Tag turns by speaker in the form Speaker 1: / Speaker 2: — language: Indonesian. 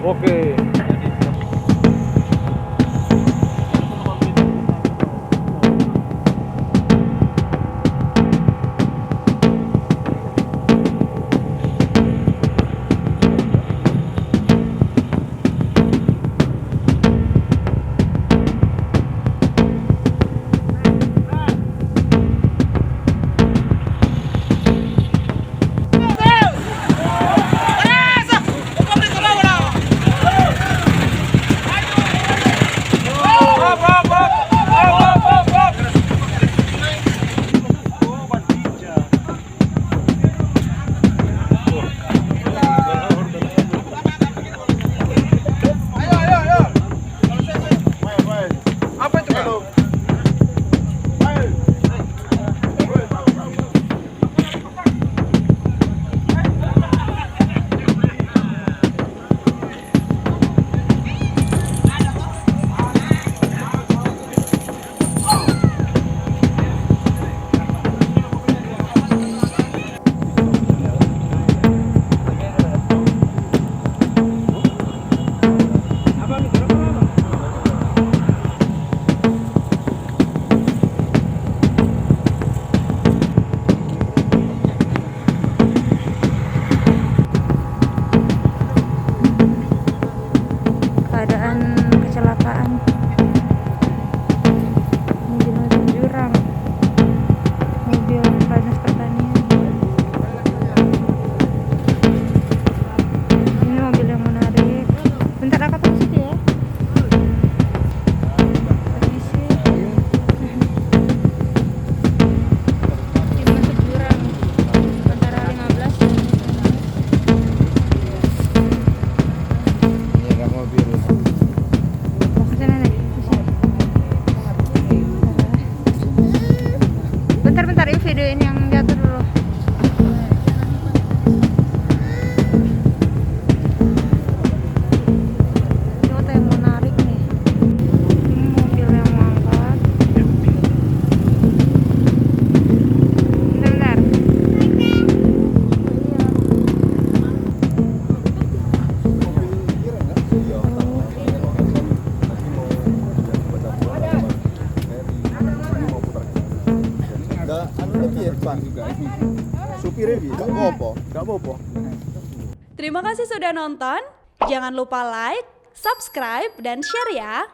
Speaker 1: Oke.
Speaker 2: Keadaan kecelakaan mobil jurang, mobil dinas pertanian. Ini mobil yang menarik. Bentar aku tunggu situ ya. Permisi. Ini masuk jurang antara 15. Bentar-bentar yuk videoin yang jatuh dulu. Ini foto yang menarik nih. Ini mobil yang mangkat. Bentar.
Speaker 3: Terima kasih sudah nonton. Jangan lupa like, subscribe, dan share ya.